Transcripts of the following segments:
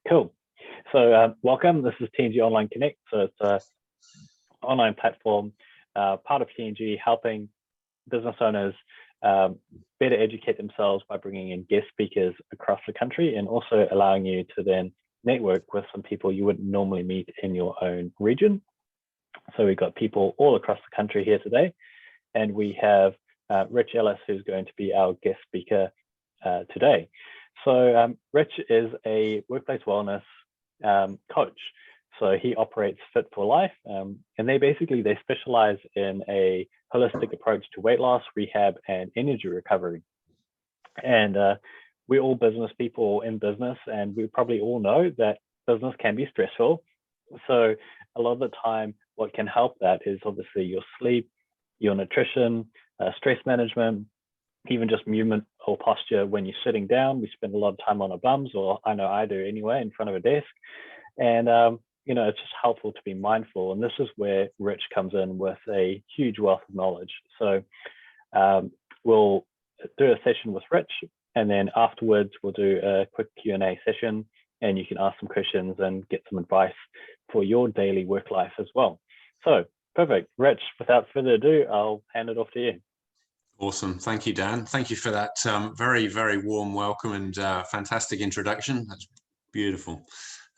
Cool. So welcome. This is TNG Online Connect. So it's an online platform, part of TNG, helping business owners better educate themselves by bringing in guest speakers across the country, and also allowing you to then network with some people you wouldn't normally meet in your own region. So we've got people all across the country here today, and we have Rich Ellis, who's going to be our guest speaker today. So Rich is a workplace wellness coach. So he operates Fit for Life, and they specialize in a holistic approach to weight loss, rehab, and energy recovery. And we're all business people in business, and we probably all know that business can be stressful. So a lot of the time, what can help that is obviously your sleep, your nutrition, stress management, even just movement or posture when you're sitting down. We spend a lot of time on our bums, or I know I do anyway, in front of a desk. And, it's just helpful to be mindful. And this is where Rich comes in with a huge wealth of knowledge. So we'll do a session with Rich, and then afterwards we'll do a quick Q&A session, and you can ask some questions and get some advice for your daily work life as well. So perfect. Rich, without further ado, I'll hand it off to you. Awesome. Thank you, Dan. Thank you for that very, very warm welcome and fantastic introduction. That's beautiful.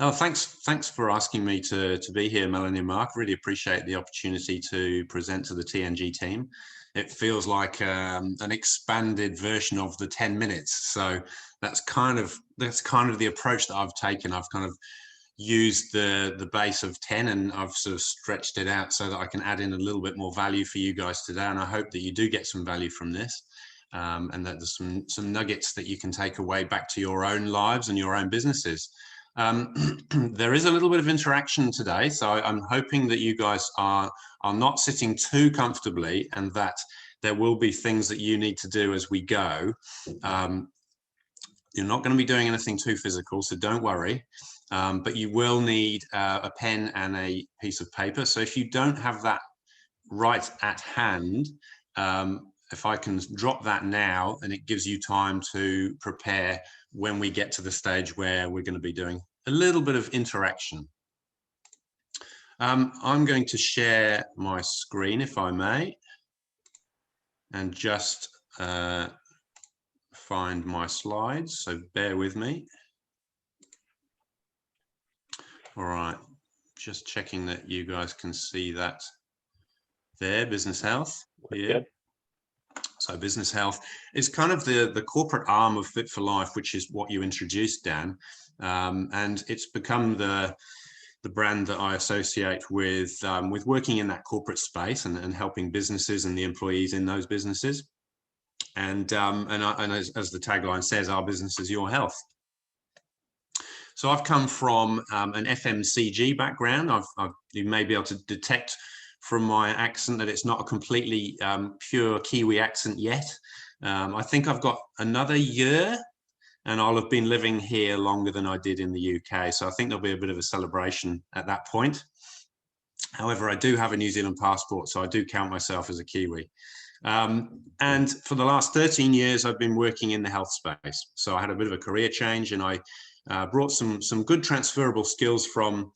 Oh, thanks for asking me to be here, Melanie and Mark. Really appreciate the opportunity to present to the TNG team. It feels like an expanded version of the 10 minutes. So that's kind of the approach that I've taken. I've kind of used the base of 10, and I've sort of stretched it out so that I can add in a little bit more value for you guys today. And I hope that you do get some value from this, and that there's some nuggets that you can take away back to your own lives and your own businesses. There is a little bit of interaction today, so I'm hoping that you guys are not sitting too comfortably, and that there will be things that you need to do as we go. You're not going to be doing anything too physical, so don't worry. But you will need a pen and a piece of paper. So if you don't have that right at hand, if I can drop that now, and it gives you time to prepare when we get to the stage where we're going to be doing a little bit of interaction. I'm going to share my screen, if I may, and just find my slides, so bear with me. All right, just checking that you guys can see that there, business health. Yeah. So business health is kind of the corporate arm of Fit for Life, which is what you introduced, Dan. And it's become the brand that I associate with working in that corporate space and helping businesses and the employees in those businesses. And as the tagline says, our business is your health. So I've come from an FMCG background. You may be able to detect from my accent that it's not a completely pure Kiwi accent yet. I think I've got another year, and I'll have been living here longer than I did in the UK. So I think there'll be a bit of a celebration at that point. However, I do have a New Zealand passport, so I do count myself as a Kiwi. And for the last 13 years, I've been working in the health space. So I had a bit of a career change, and I brought some good transferable skills from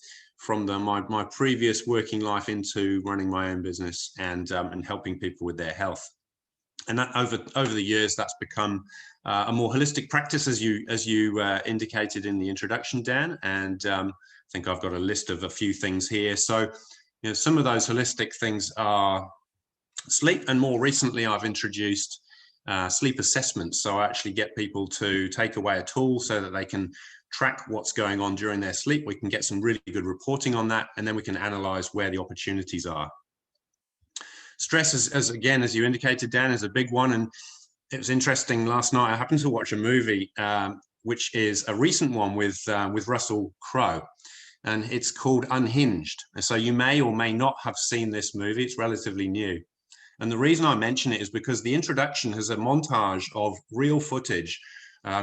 my previous working life into running my own business and helping people with their health. And that over the years, that's become a more holistic practice, as you indicated in the introduction, Dan. And I think I've got a list of a few things here. So, some of those holistic things are sleep, and more recently, I've introduced sleep assessments. So I actually get people to take away a tool so that they can track what's going on during their sleep. We can get some really good reporting on that, and then we can analyze where the opportunities are. Stress, as you indicated, Dan, is a big one. And it was interesting, last night I happened to watch a movie, which is a recent one with Russell Crowe, and it's called Unhinged. And so you may or may not have seen this movie. It's relatively new. And the reason I mention it is because the introduction has a montage of real footage,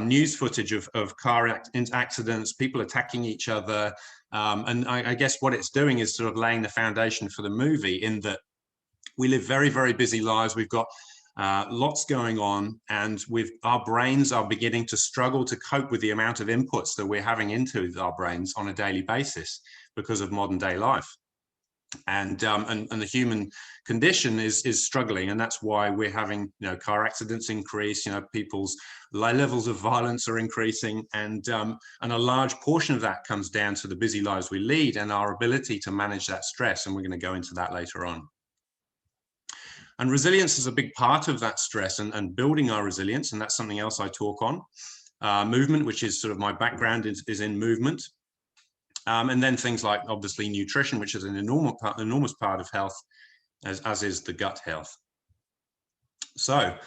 news footage of car accidents, people attacking each other. And I guess what it's doing is sort of laying the foundation for the movie, in that we live very, very busy lives. We've got lots going on, and our brains are beginning to struggle to cope with the amount of inputs that we're having into our brains on a daily basis because of modern day life. And the human condition is struggling, and that's why we're having car accidents increase. People's levels of violence are increasing, and a large portion of that comes down to the busy lives we lead and our ability to manage that stress. And we're going to go into that later on. And resilience is a big part of that stress and building our resilience, and that's something else I talk on. Movement, which is sort of my background, is in movement. And then things like, obviously, nutrition, which is an enormous part of health, as is the gut health. So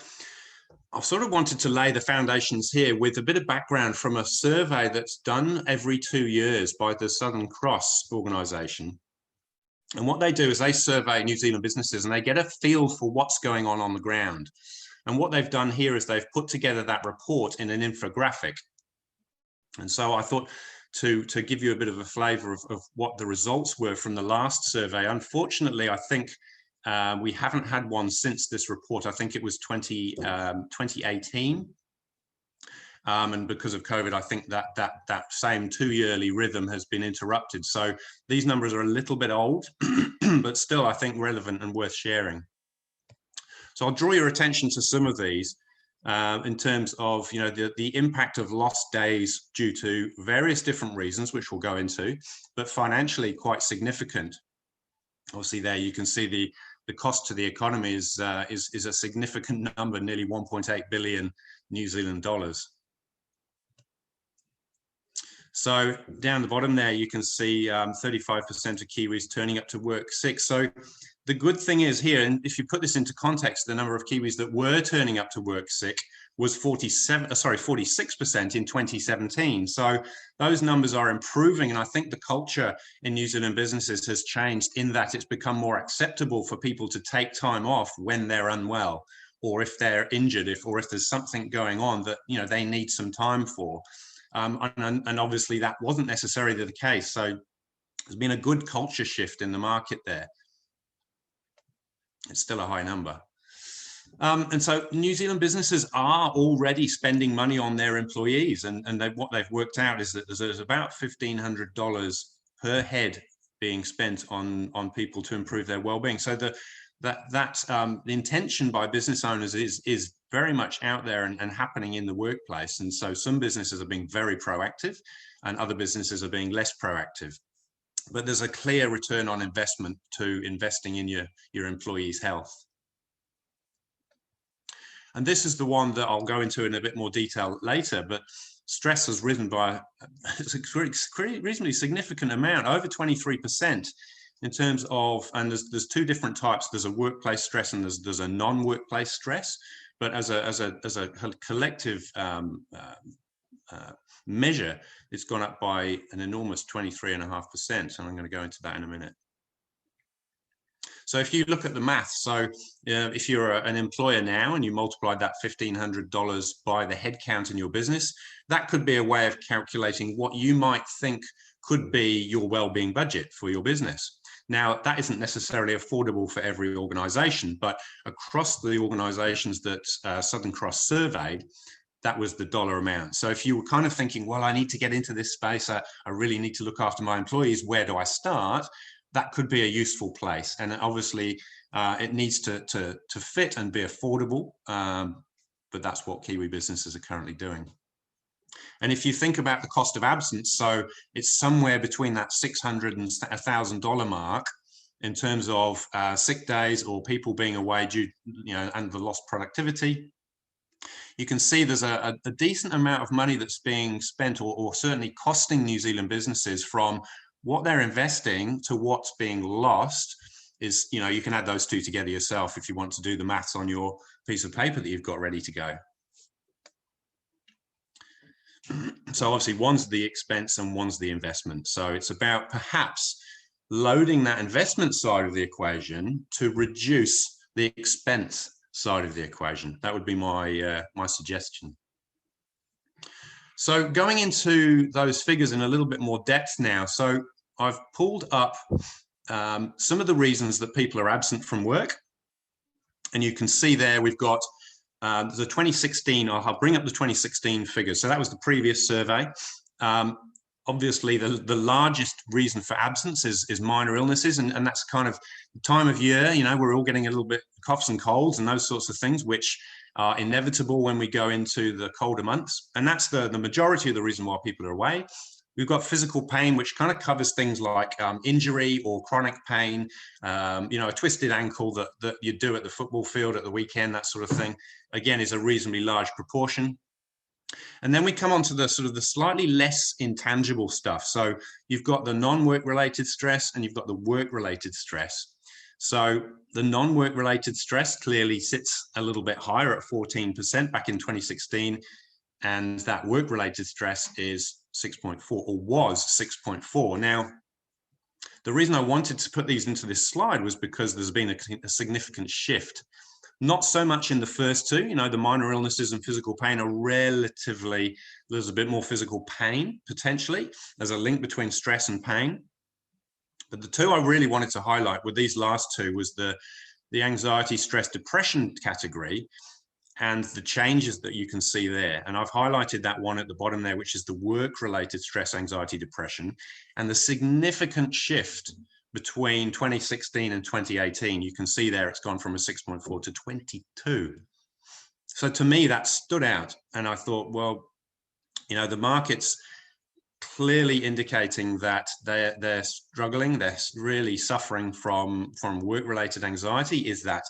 I've sort of wanted to lay the foundations here with a bit of background from a survey that's done every 2 years by the Southern Cross organization. And what they do is they survey New Zealand businesses, and they get a feel for what's going on the ground. And what they've done here is they've put together that report in an infographic. And so I thought, to give you a bit of a flavor of what the results were from the last survey. Unfortunately, I think we haven't had one since this report. I think it was 2018. And because of COVID, I think that same 2-yearly rhythm has been interrupted. So these numbers are a little bit old, but still, I think, relevant and worth sharing. So I'll draw your attention to some of these. In terms of the impact of lost days due to various different reasons, which we'll go into, but financially quite significant. Obviously, there you can see the cost to the economy is a significant number, nearly 1.8 billion New Zealand dollars. So down the bottom there, you can see 35% of Kiwis turning up to work sick. So the good thing is here, and if you put this into context, the number of Kiwis that were turning up to work sick was 46% in 2017. So those numbers are improving, and I think the culture in New Zealand businesses has changed in that it's become more acceptable for people to take time off when they're unwell, or if they're injured, or if there's something going on that they need some time for. And obviously that wasn't necessarily the case. So there's been a good culture shift in the market there. It's still a high number. And so New Zealand businesses are already spending money on their employees, and what they've worked out is that there's about $1,500 per head being spent on people to improve their well-being. So the intention by business owners is very much out there and happening in the workplace. And so some businesses are being very proactive, and other businesses are being less proactive. But there's a clear return on investment to investing in your employees' health. And this is the one that I'll go into in a bit more detail later, but stress has risen by a reasonably significant amount, over 23%, in terms of, and there's two different types. There's a workplace stress and there's a non-workplace stress. But as a collective measure, it's gone up by an enormous 23.5%, and I'm going to go into that in a minute. So if you look at the math, so if you're an employer now and you multiply that $1,500 by the headcount in your business, that could be a way of calculating what you might think could be your well-being budget for your business. Now, that isn't necessarily affordable for every organization, but across the organizations that Southern Cross surveyed, that was the dollar amount. So if you were kind of thinking, well, I need to get into this space, I really need to look after my employees, where do I start? That could be a useful place. And obviously it needs to fit and be affordable, but that's what Kiwi businesses are currently doing. And if you think about the cost of absence, so it's somewhere between that $600 and $1,000 mark in terms of sick days or people being away due, and the lost productivity. You can see there's a decent amount of money that's being spent or certainly costing New Zealand businesses from what they're investing to what's being lost. Is, you can add those two together yourself if you want to do the maths on your piece of paper that you've got ready to go. So obviously one's the expense and one's the investment. So it's about perhaps loading that investment side of the equation to reduce the expense side of the equation. That would be my my suggestion. So going into those figures in a little bit more depth now. So I've pulled up some of the reasons that people are absent from work. And you can see there we've got the 2016, I'll bring up the 2016 figures. So that was the previous survey. Obviously, the largest reason for absence is minor illnesses, and that's kind of the time of year, you know, we're all getting a little bit coughs and colds and those sorts of things, which are inevitable when we go into the colder months. And that's the majority of the reason why people are away. We've got physical pain, which kind of covers things like injury or chronic pain, you know, a twisted ankle that you do at the football field at the weekend, that sort of thing, again, is a reasonably large proportion. And then we come on to the sort of the slightly less intangible stuff. So you've got the non-work related stress and you've got the work related stress. So the non-work related stress clearly sits a little bit higher at 14% back in 2016. And that work related stress is 6.4 or was 6.4. Now, the reason I wanted to put these into this slide was because there's been a significant shift. Not so much in the first two, you know, the minor illnesses and physical pain are relatively, there's a bit more physical pain potentially. There's a link between stress and pain. But the two I really wanted to highlight with these last two was the anxiety, stress, depression category and the changes that you can see there. And I've highlighted that one at the bottom there, which is the work-related stress, anxiety, depression, and the significant shift between 2016 and 2018. You can see there it's gone from a 6.4 to 22. So to me, that stood out. And I thought, well, you know, the market's clearly indicating that they're struggling, they're really suffering from work-related anxiety. Is that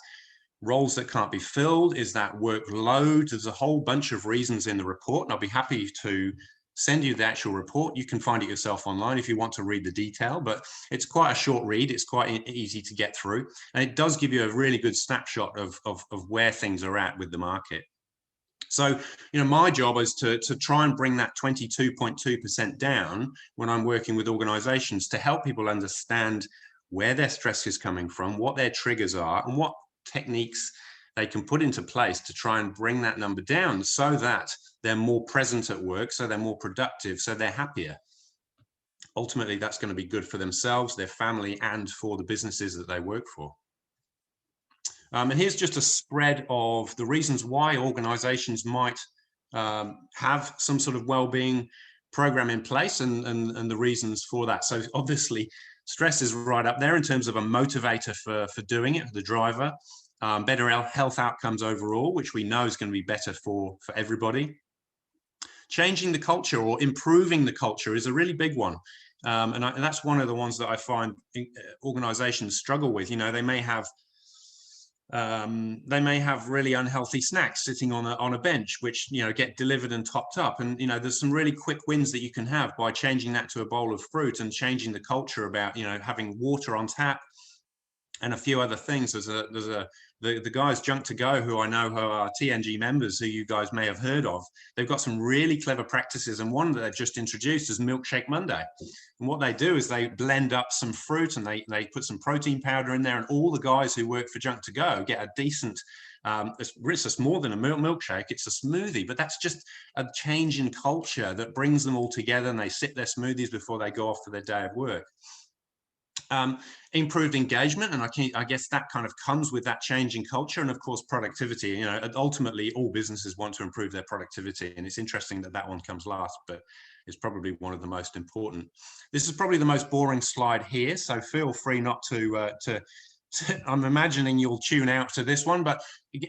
roles that can't be filled? Is that workload? There's a whole bunch of reasons in the report, and I'll be happy to send you the actual report. You can find it yourself online if you want to read the detail, but it's quite a short read. It's quite easy to get through, and it does give you a really good snapshot of where things are at with the market. So, you know, my job is to try and bring that 22.2% down when I'm working with organizations to help people understand where their stress is coming from, what their triggers are, and what techniques they can put into place to try and bring that number down so that they're more present at work, so they're more productive, so they're happier. Ultimately, that's going to be good for themselves, their family, and for the businesses that they work for. And here's just a spread of the reasons why organizations might have some sort of well-being program in place and the reasons for that. So obviously, stress is right up there in terms of a motivator for doing it, the driver. Better health outcomes overall, which we know is going to be better for everybody. Changing the culture or improving the culture is a really big one. And that's one of the ones that I find organizations struggle with. You know, they may have really unhealthy snacks sitting on a bench, which, you know, get delivered and topped up. And, you know, there's some really quick wins that you can have by changing that to a bowl of fruit and changing the culture about, you know, having water on tap and a few other things. The guys Junk to Go, who I know who are TNG members, who you guys may have heard of, they've got some really clever practices, and one that they've just introduced is Milkshake Monday. And what they do is they blend up some fruit and they put some protein powder in there, and all the guys who work for Junk to Go get a decent, it's just more than a milkshake, it's a smoothie, but that's just a change in culture that brings them all together, and they sip their smoothies before they go off for their day of work. Improved engagement, and I guess that kind of comes with that change in culture, and of course productivity. You know, ultimately all businesses want to improve their productivity, and it's interesting that that one comes last, but it's probably one of the most important. This is probably the most boring slide here, so feel free not to I'm imagining you'll tune out to this one, but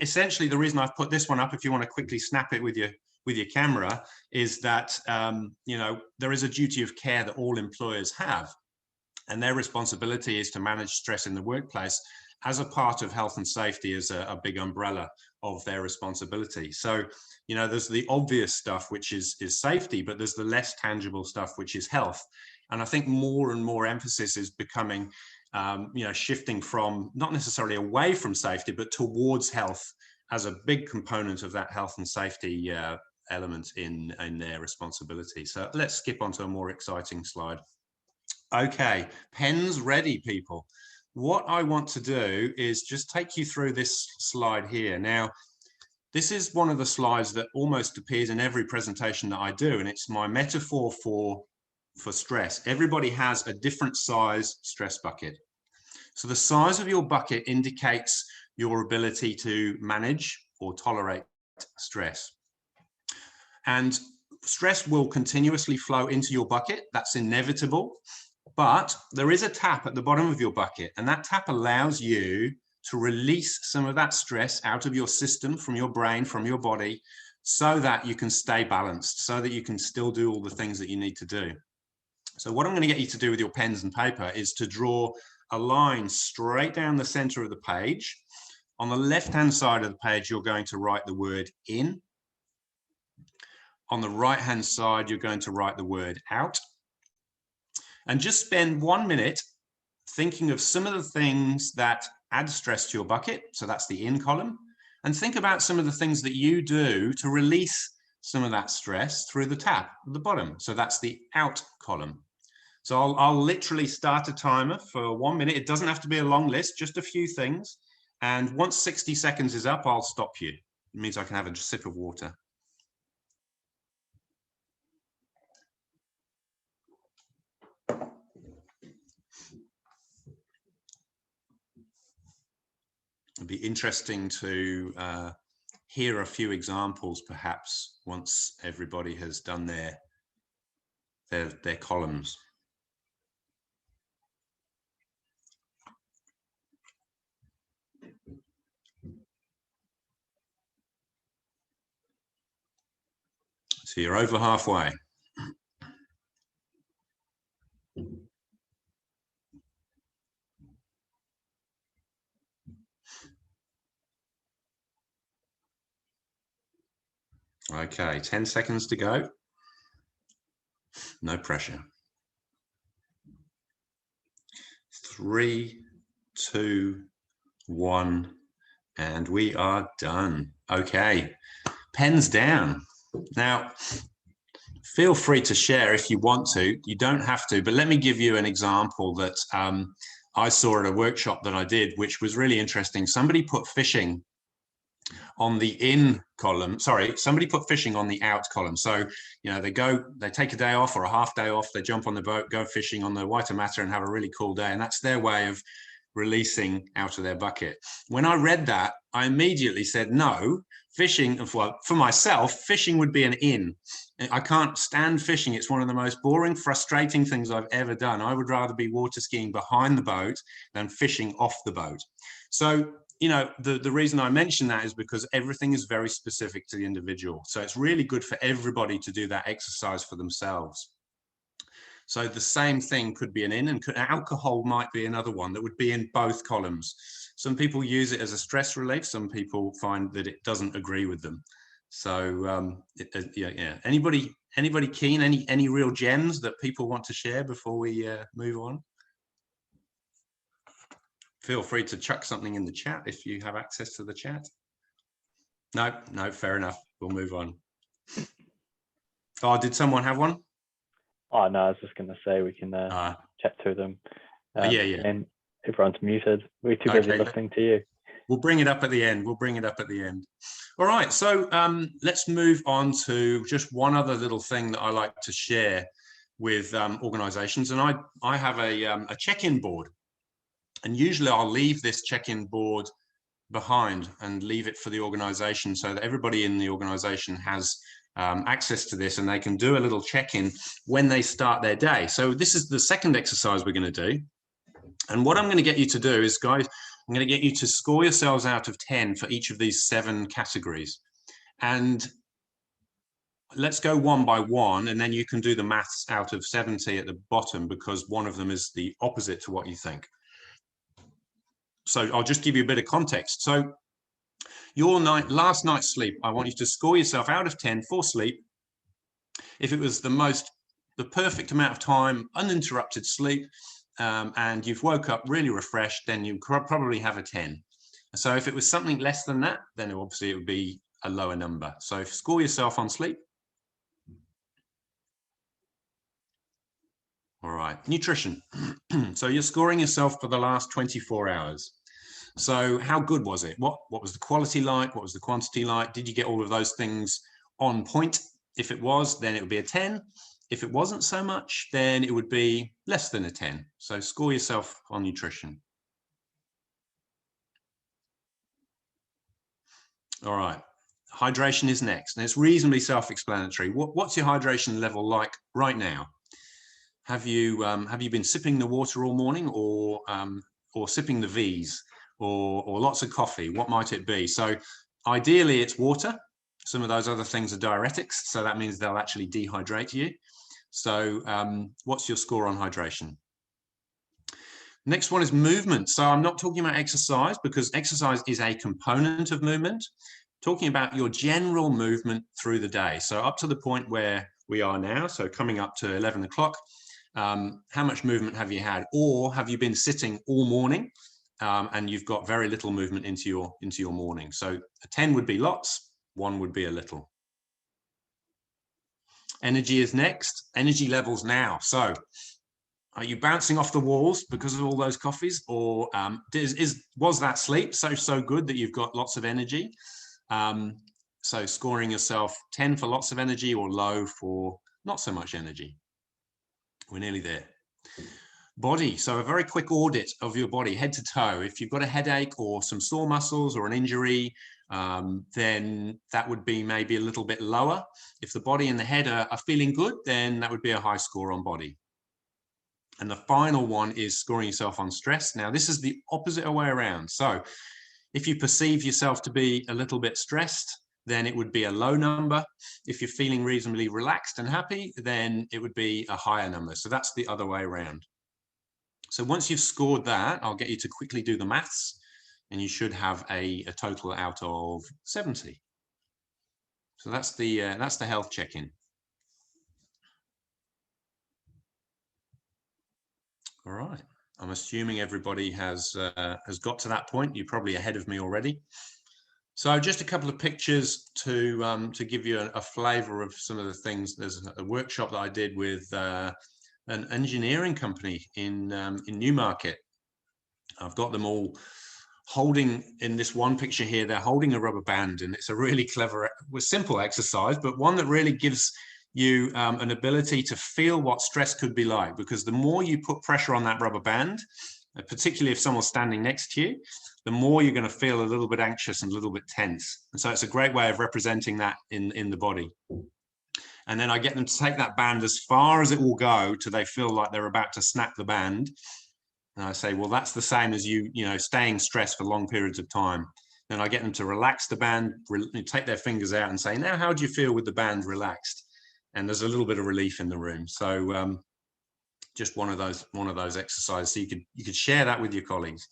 essentially the reason I've put this one up, if you want to quickly snap it with your camera, is that you know, there is a duty of care that all employers have. And their responsibility is to manage stress in the workplace as a part of health and safety, as a big umbrella of their responsibility. So, you know, there's the obvious stuff, which is safety, but there's the less tangible stuff, which is health. And I think more and more emphasis is becoming, you know, shifting from not necessarily away from safety, but towards health as a big component of that health and safety element in their responsibility. So let's skip on to a more exciting slide. Okay, pens ready, people. What I want to do is just take you through this slide here. Now, this is one of the slides that almost appears in every presentation that I do, and it's my metaphor for stress. Everybody has a different size stress bucket. So the size of your bucket indicates your ability to manage or tolerate stress. And stress will continuously flow into your bucket. That's inevitable. But there is a tap at the bottom of your bucket, and that tap allows you to release some of that stress out of your system, from your brain, from your body, so that you can stay balanced, so that you can still do all the things that you need to do. So what I'm going to get you to do with your pens and paper is to draw a line straight down the center of the page. On the left-hand side of the page, you're going to write the word in. On the right-hand side, you're going to write the word out. And just spend 1 minute thinking of some of the things that add stress to your bucket. So that's the in column. And think about some of the things that you do to release some of that stress through the tap at the bottom. So that's the out column. So I'll literally start a timer for 1 minute. It doesn't have to be a long list, just a few things. And once 60 seconds is up, I'll stop you. It means I can have a sip of water. It'd be interesting to hear a few examples, perhaps, once everybody has done their columns. So you're over halfway. Okay, 10 seconds to go. No pressure. 3, 2, 1, and we are done. Okay, pens down. Now, feel free to share if you want to. You don't have to, but let me give you an example that I saw at a workshop that I did, which was really interesting. Somebody put fishing on the in column. Sorry, somebody put fishing on the out column. So, you know, they take a day off or a half day off, they jump on the boat, go fishing on the Waitemata and have a really cool day. And that's their way of releasing out of their bucket. When I read that, I immediately said, no, fishing, well, for myself, fishing would be an in. I can't stand fishing. It's one of the most boring, frustrating things I've ever done. I would rather be water skiing behind the boat than fishing off the boat. So, you know, the reason I mention that is because everything is very specific to the individual. So it's really good for everybody to do that exercise for themselves. So the same thing could be an in, and alcohol might be another one that would be in both columns. Some people use it as a stress relief. Some people find that it doesn't agree with them. So yeah. Anybody keen? Any real gems that people want to share before we move on? Feel free to chuck something in the chat if you have access to the chat. No, fair enough. We'll move on. Oh, did someone have one? Oh, no, I was just going to say we can chat to them. Yeah. And everyone's muted. We're too busy listening to you. We'll bring it up at the end. All right, so let's move on to just one other little thing that I like to share with organizations. And I have a check-in board. And usually I'll leave this check-in board behind and leave it for the organization so that everybody in the organization has access to this and they can do a little check-in when they start their day. So this is the second exercise we're going to do. And what I'm going to get you to do is, guys, I'm going to get you to score yourselves out of 10 for each of these 7 categories. And let's go one by one, and then you can do the maths out of 70 at the bottom because one of them is the opposite to what you think. So I'll just give you a bit of context. So your last night's sleep, I want you to score yourself out of 10 for sleep. If it was the perfect amount of time, uninterrupted sleep, and you've woke up really refreshed, then you probably have a 10. So if it was something less than that, then obviously it would be a lower number. So score yourself on sleep. All right, nutrition. So you're scoring yourself for the last 24 hours. So how good was it? What was the quality like? What was the quantity like? Did you get all of those things on point? If it was, then it would be a 10. If it wasn't so much, then it would be less than a 10. So score yourself on nutrition. All right. Hydration is next, and it's reasonably self-explanatory. What's your hydration level like right now? Have you been sipping the water all morning, or sipping the V's, or lots of coffee? What might it be? So ideally it's water. Some of those other things are diuretics, so that means they'll actually dehydrate you. So what's your score on hydration? Next one is movement. So I'm not talking about exercise, because exercise is a component of movement. Talking about your general movement through the day. So up to the point where we are now, so coming up to 11 o'clock, how much movement have you had? Or have you been sitting all morning and you've got very little movement into your morning? So a 10 would be lots, 1 would be a little. Energy is next. Energy levels now. So are you bouncing off the walls because of all those coffees, or was that sleep so good that you've got lots of energy? So scoring yourself 10 for lots of energy, or low for not so much energy. We're nearly there. Body. So a very quick audit of your body, head to toe. If you've got a headache or some sore muscles or an injury, then that would be maybe a little bit lower. If the body and the head are feeling good, then that would be a high score on body. And the final one is scoring yourself on stress. Now, this is the opposite way around. So if you perceive yourself to be a little bit stressed, then it would be a low number. If you're feeling reasonably relaxed and happy, then it would be a higher number. So that's the other way around. So once you've scored that, I'll get you to quickly do the maths, and you should have a total out of 70. So that's the health check-in. All right. I'm assuming everybody has got to that point. You're probably ahead of me already. So just a couple of pictures to give you a flavour of some of the things. There's a workshop that I did with an engineering company in Newmarket. I've got them all holding, in this one picture here, they're holding a rubber band, and it's a really clever, simple exercise, but one that really gives you an ability to feel what stress could be like, because the more you put pressure on that rubber band, particularly if someone's standing next to you, the more you're going to feel a little bit anxious and a little bit tense. And so it's a great way of representing that in the body. And then I get them to take that band as far as it will go till they feel like they're about to snap the band. And I say, well, that's the same as you staying stressed for long periods of time. Then I get them to relax the band, take their fingers out and say, now, how do you feel with the band relaxed? And there's a little bit of relief in the room. So just one of those exercises. So you could share that with your colleagues.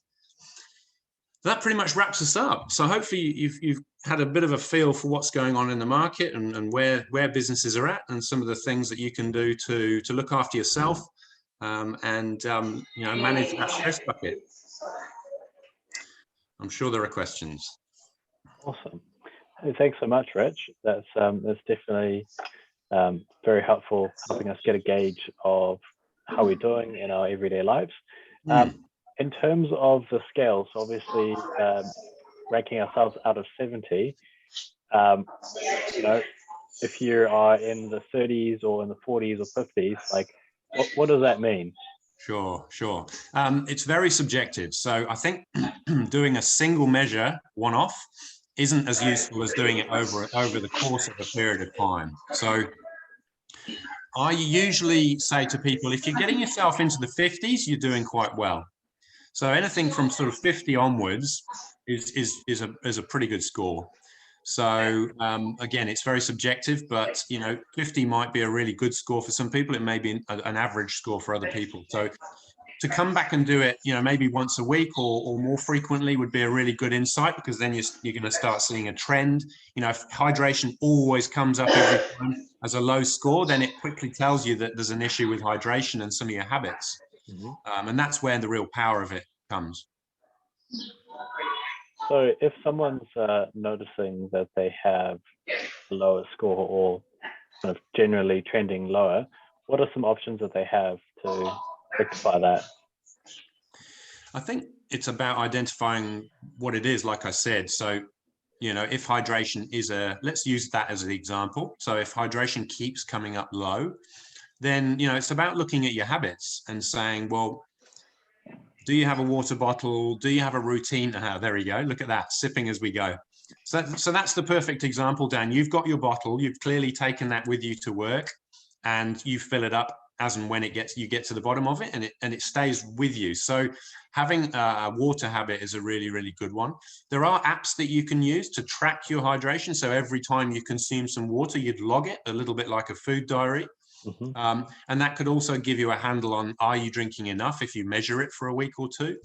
That pretty much wraps us up. So hopefully you've had a bit of a feel for what's going on in the market and where businesses are at, and some of the things that you can do to look after yourself and manage that stress bucket. I'm sure there are questions. Awesome. Hey, thanks so much, Rich. That's definitely very helpful, helping us get a gauge of how we're doing in our everyday lives. In terms of the scale, so obviously ranking ourselves out of 70, if you are in the 30s or in the 40s or 50s, like what does that mean? Sure. It's very subjective. So I think doing a single measure one-off isn't as useful as doing it over the course of a period of time. So I usually say to people, if you're getting yourself into the 50s, you're doing quite well. So anything from sort of 50 onwards is a pretty good score. So again, it's very subjective, but 50 might be a really good score for some people. It may be an average score for other people. So to come back and do it, maybe once a week or more frequently would be a really good insight, because then you're going to start seeing a trend. If hydration always comes up every time as a low score, then it quickly tells you that there's an issue with hydration and some of your habits. Mm-hmm. And that's where the real power of it comes. So if someone's noticing that they have a lower score or kind of generally trending lower, what are some options that they have to rectify that? I think it's about identifying what it is, like I said. So, if hydration is let's use that as an example. So if hydration keeps coming up low, then, it's about looking at your habits and saying, well, do you have a water bottle? Do you have a routine? There we go. Look at that, sipping as we go. So that's the perfect example, Dan. You've got your bottle, you've clearly taken that with you to work, and you fill it up as and when you get to the bottom of it, and it stays with you. So having a water habit is a really, really good one. There are apps that you can use to track your hydration. So every time you consume some water, you'd log it, a little bit like a food diary. And that could also give you a handle on, are you drinking enough, if you measure it for a week or two.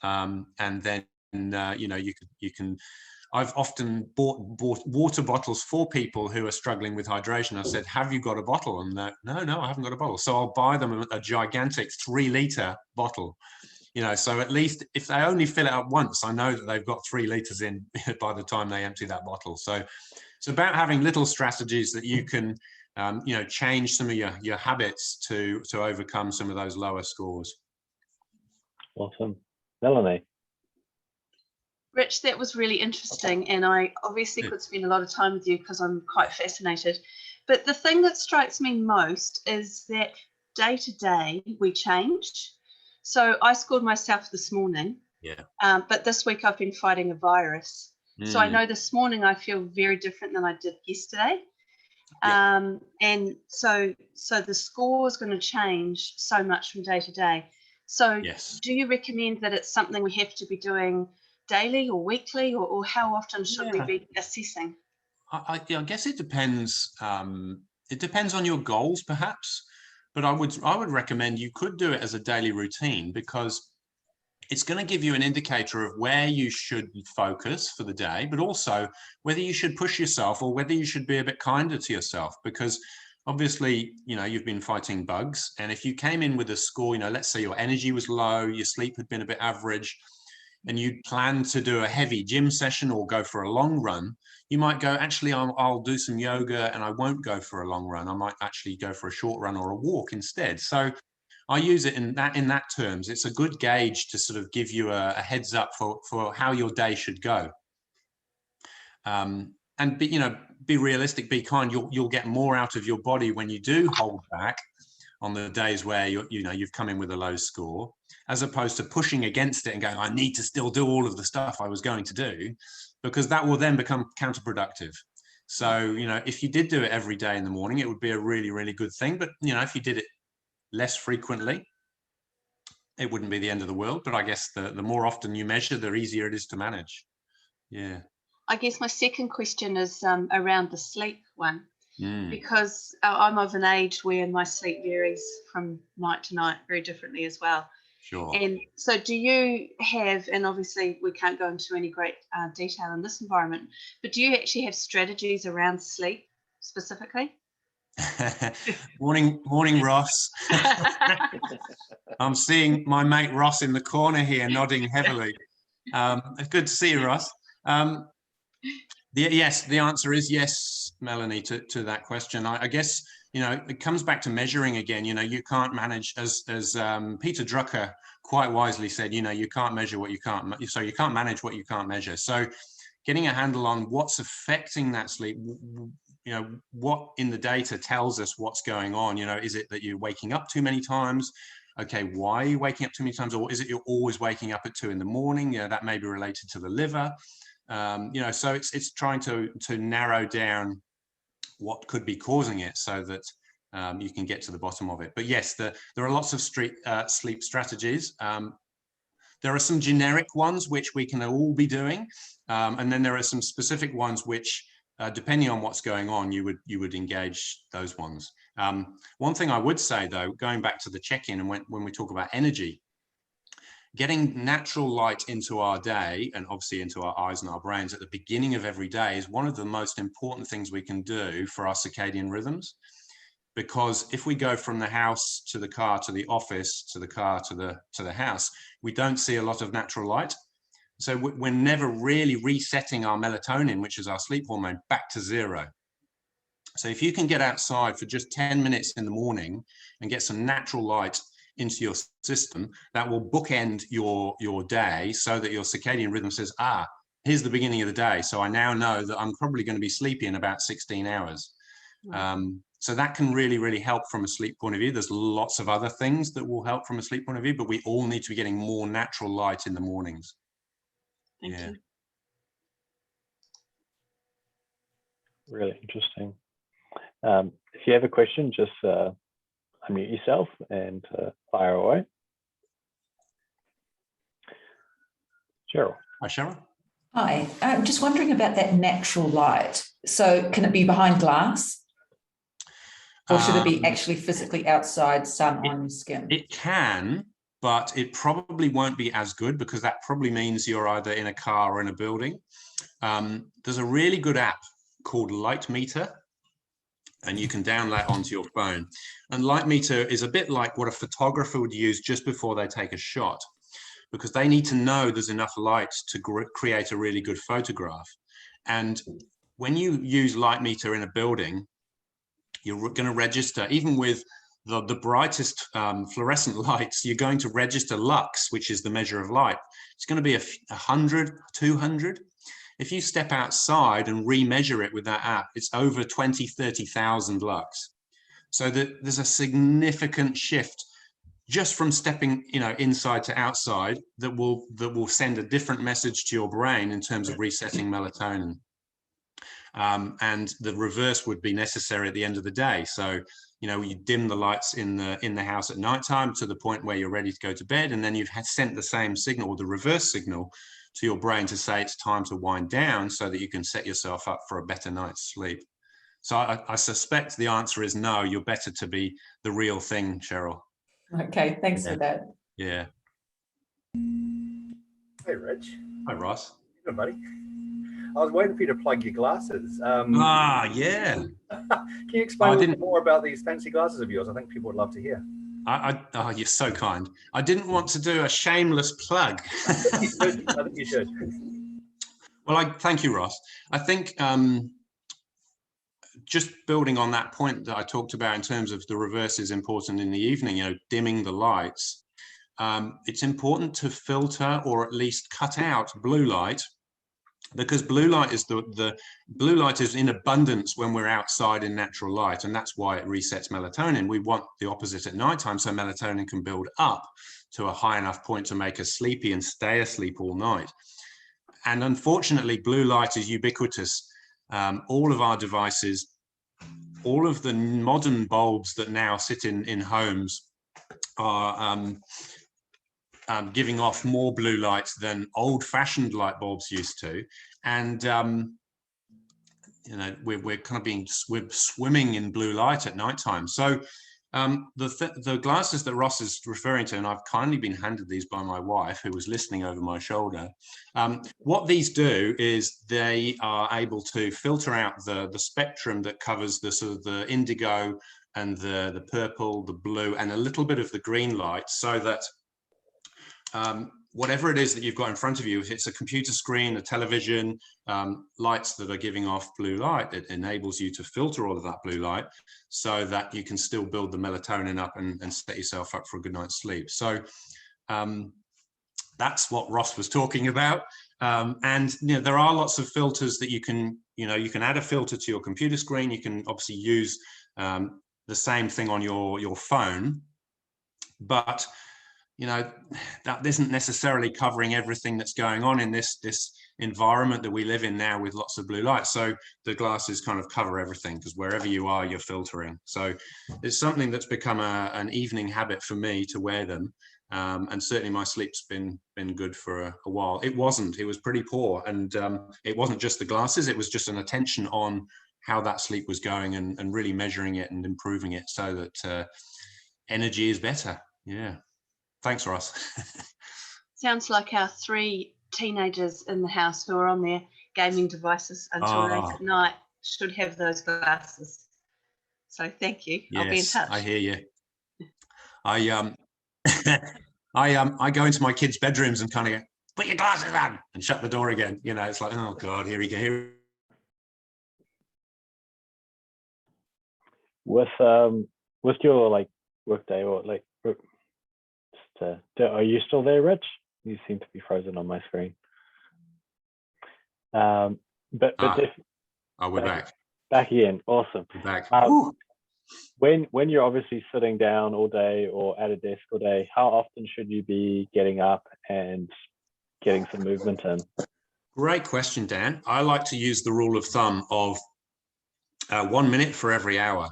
And then you can I've often bought water bottles for people who are struggling with hydration. I said, have you got a bottle? And no, I haven't got a bottle. So I'll buy them a gigantic 3-litre bottle. So at least if they only fill it up once, I know that they've got 3 litres in by the time they empty that bottle. So it's about having little strategies that you can change some of your habits to overcome some of those lower scores. Awesome. Melanie? Rich, that was really interesting, and I obviously could spend a lot of time with you because I'm quite fascinated. But the thing that strikes me most is that day to day we change. So I scored myself this morning, but this week I've been fighting a virus. So I know this morning I feel very different than I did yesterday. And so the score is going to change so much from day to day. So do you recommend that it's something we have to be doing daily or weekly, or how often should we be assessing? I guess it depends. It depends on your goals, perhaps. But I would recommend you could do it as a daily routine, because it's going to give you an indicator of where you should focus for the day, but also whether you should push yourself or whether you should be a bit kinder to yourself. Because obviously, you've been fighting bugs, and if you came in with a score, let's say your energy was low, your sleep had been a bit average, and you plan to do a heavy gym session or go for a long run, you might go, actually, I'll do some yoga and I won't go for a long run. I might actually go for a short run or a walk instead. So I use it in that terms. It's a good gauge to sort of give you a heads up for how your day should go. And be realistic, be kind. You'll get more out of your body when you do hold back on the days where you've come in with a low score, as opposed to pushing against it and going, I need to still do all of the stuff I was going to do, because that will then become counterproductive. So, if you did do it every day in the morning, it would be a really, really good thing. But, if you did it less frequently, it wouldn't be the end of the world. But I guess the more often you measure, the easier it is to manage. Yeah. I guess my second question is around the sleep one. Because I'm of an age where my sleep varies from night to night very differently as well. Sure. And so do you have, and obviously we can't go into any great detail in this environment, but do you actually have strategies around sleep specifically? Morning, Ross. I'm seeing my mate Ross in the corner here nodding heavily. It's good to see you, Ross. The answer is yes, Melanie, to that question. I guess, it comes back to measuring again. You can't manage, as Peter Drucker quite wisely said, you can't measure what you can't, so you can't manage what you can't measure. So getting a handle on what's affecting that sleep, what in the data tells us what's going on. Is it that you're waking up too many times? Okay, why are you waking up too many times? Or is it you're always waking up at 2 in the morning? That may be related to the liver. So it's trying to narrow down what could be causing it, so that you can get to the bottom of it. But yes, there are lots of sleep strategies. There are some generic ones which we can all be doing, and then there are some specific ones which, depending on what's going on, you would engage those ones. One thing I would say, though, going back to the check-in, and when we talk about energy, getting natural light into our day, and obviously into our eyes and our brains at the beginning of every day, is one of the most important things we can do for our circadian rhythms. Because if we go from the house to the car to the office to the car to the house, we don't see a lot of natural light. So we're never really resetting our melatonin, which is our sleep hormone, back to zero. So if you can get outside for just 10 minutes in the morning and get some natural light into your system, that will bookend your day, so that your circadian rhythm says, here's the beginning of the day. So I now know that I'm probably going to be sleepy in about 16 hours. Wow. So that can really, really help from a sleep point of view. There's lots of other things that will help from a sleep point of view, but we all need to be getting more natural light in the mornings. Thank you. Really interesting. If you have a question, just unmute yourself and fire away. Cheryl. Hi, Cheryl. Hi, I'm just wondering about that natural light. So can it be behind glass? Or should it be actually physically outside, sun on your skin? It can, but it probably won't be as good, because that probably means you're either in a car or in a building. There's a really good app called Light Meter, and you can download it onto your phone. And Light Meter is a bit like what a photographer would use just before they take a shot, because they need to know there's enough light to create a really good photograph. And when you use Light Meter in a building, you're going to register, even with the brightest fluorescent lights, you're going to register lux, which is the measure of light. It's going to be 100, 200. If you step outside and remeasure it with that app, it's over 20, 30,000 lux. So there's a significant shift just from stepping, inside to outside that will send a different message to your brain in terms of resetting melatonin. And the reverse would be necessary at the end of the day. So, you dim the lights in the house at nighttime to the point where you're ready to go to bed, and then you've sent the same signal, or the reverse signal, to your brain to say it's time to wind down, so that you can set yourself up for a better night's sleep. So I suspect the answer is no. You're better to be the real thing, Cheryl. Okay, thanks for that. Yeah. Hey, Rich. Hi, Ross. Hey, buddy. I was waiting for you to plug your glasses. Yeah. Can you explain a little bit more about these fancy glasses of yours? I think people would love to hear. Oh, you're so kind. I didn't want to do a shameless plug. I think you should. Well, thank you, Ross. I think just building on that point that I talked about in terms of the reverse is important in the evening, dimming the lights. It's important to filter, or at least cut out, blue light, because blue light is the blue light is in abundance when we're outside in natural light, and that's why it resets melatonin. We want the opposite at nighttime, so melatonin can build up to a high enough point to make us sleepy and stay asleep all night. And unfortunately, blue light is ubiquitous. All of our devices, all of the modern bulbs that now sit in homes are giving off more blue light than old-fashioned light bulbs used to, and we're kind of we're swimming in blue light at nighttime. So the glasses that Ross is referring to, and I've kindly been handed these by my wife, who was listening over my shoulder. What these do is they are able to filter out the spectrum that covers the sort of the indigo and the purple, the blue, and a little bit of the green light, so that whatever it is that you've got in front of you, if it's a computer screen, a television, lights that are giving off blue light, it enables you to filter all of that blue light so that you can still build the melatonin up and set yourself up for a good night's sleep. So that's what Ross was talking about. And there are lots of filters that you can add a filter to your computer screen. You can obviously use the same thing on your phone, but that isn't necessarily covering everything that's going on in this environment that we live in now with lots of blue light. So the glasses kind of cover everything, because wherever you are, you're filtering. So it's something that's become an evening habit for me to wear them. And certainly my sleep's been good for a while. It was pretty poor. And it wasn't just the glasses, it was just an attention on how that sleep was going, and really measuring it and improving it so that energy is better. Yeah. Thanks, Ross. Sounds like our 3 teenagers in the house who are on their gaming devices until late at night should have those glasses. So thank you. Yes, I'll be in touch. I hear you. I go into my kids' bedrooms and kind of go, put your glasses on, and shut the door again. It's like, oh God, here we go. With your workday, or are you still there, Rich? You seem to be frozen on my screen. But we're back. Back again. Awesome. We're back. When you're obviously sitting down all day or at a desk all day, how often should you be getting up and getting some movement in? Great question, Dan. I like to use the rule of thumb of 1 minute for every hour.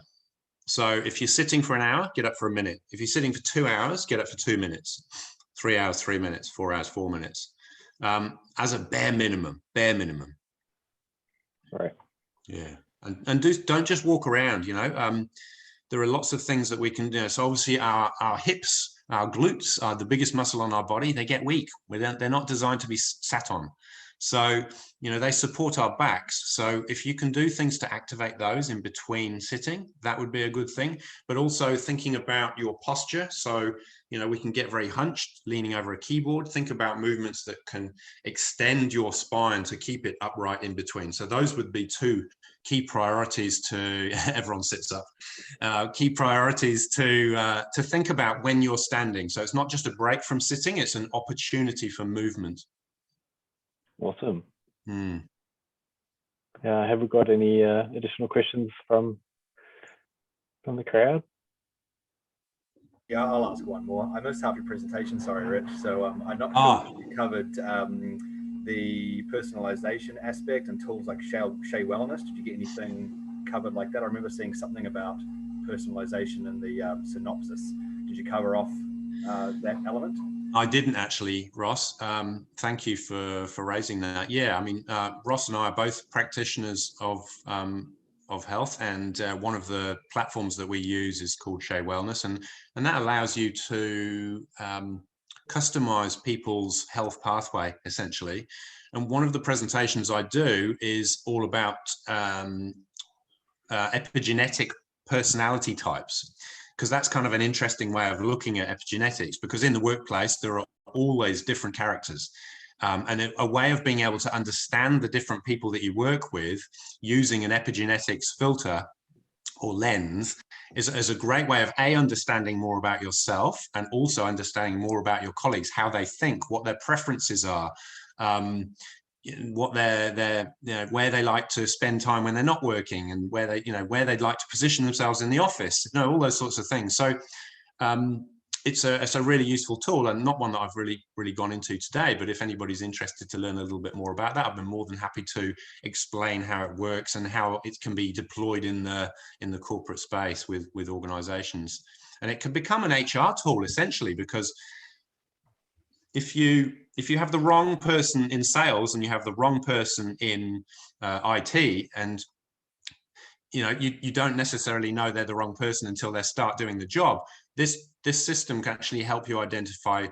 So if you're sitting for an hour, get up for a minute. If you're sitting for 2 hours, get up for 2 minutes. 3 hours, 3 minutes. 4 hours, 4 minutes. As a bare minimum. Right. Yeah. And don't just walk around, you know. There are lots of things that we can do. So obviously our hips, our glutes are the biggest muscle on our body. They get weak. They're not designed to be sat on. So, you know, they support our backs. So if you can do things to activate those in between sitting, that would be a good thing. But also thinking about your posture. So, you know, we can get very hunched, leaning over a keyboard. Think about movements that can extend your spine to keep it upright in between. So those would be two key priorities to everyone sits up. Key priorities to think about when you're standing. So it's not just a break from sitting; it's an opportunity for movement. Awesome. Have we got any additional questions from the crowd? Yeah, I'll ask one more. I missed half your presentation, sorry, Rich. So I'm not sure if you covered the personalization aspect and tools like Shea Wellness. Did you get anything covered like that? I remember seeing something about personalization in the synopsis. Did you cover off that element? I didn't actually, Ross. Thank you for raising that. Yeah, I mean, Ross and I are both practitioners of health, and one of the platforms that we use is called Shea Wellness, and that allows you to customize people's health pathway, essentially. And one of the presentations I do is all about epigenetic personality types, because that's kind of an interesting way of looking at epigenetics, because in the workplace, there are always different characters. And a way of being able to understand the different people that you work with using an epigenetics filter or lens is a great way of understanding more about yourself, and also understanding more about your colleagues, how they think, what their preferences are, what where they like to spend time when they're not working, and where they'd like to position themselves in the office, all those sorts of things. So it's a really useful tool, and not one that I've really gone into today, but if anybody's interested to learn a little bit more about that, I've been more than happy to explain how it works and how it can be deployed in the corporate space with organizations. And it can become an HR tool, essentially, because if you have the wrong person in sales and you have the wrong person in IT, and you don't necessarily know they're the wrong person until they start doing the job, this system can actually help you identify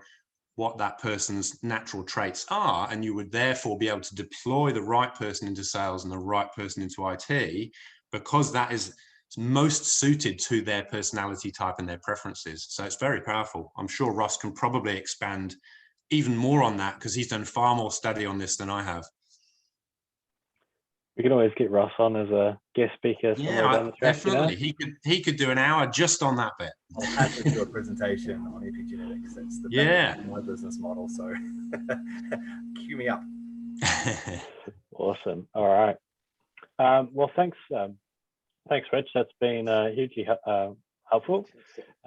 what that person's natural traits are, and you would therefore be able to deploy the right person into sales and the right person into IT, because that is most suited to their personality type and their preferences. So it's very powerful. I'm sure Ross can probably expand even more on that, because he's done far more study on this than I have. We can always get Ross on as a guest speaker. Yeah, definitely. He could do an hour just on that bit. I'll have to do a presentation on epigenetics. That's the my business model. So cue me up. Awesome. All right. Well, thanks, Rich. That's been hugely helpful.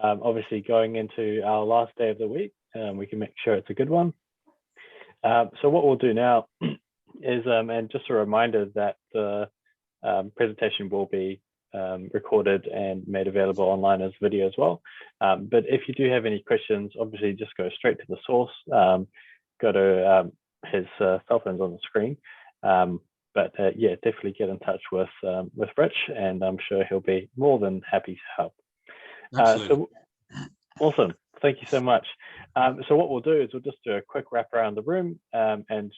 Obviously, going into our last day of the week, we can make sure it's a good one. So what we'll do now is, and just a reminder that the presentation will be recorded and made available online as video as well. But if you do have any questions, obviously just go straight to the source. Go to his cell phone's on the screen. But yeah, definitely get in touch with Rich, and I'm sure he'll be more than happy to help. So awesome. Thank you so much. So what we'll do is we'll just do a quick wrap around the room and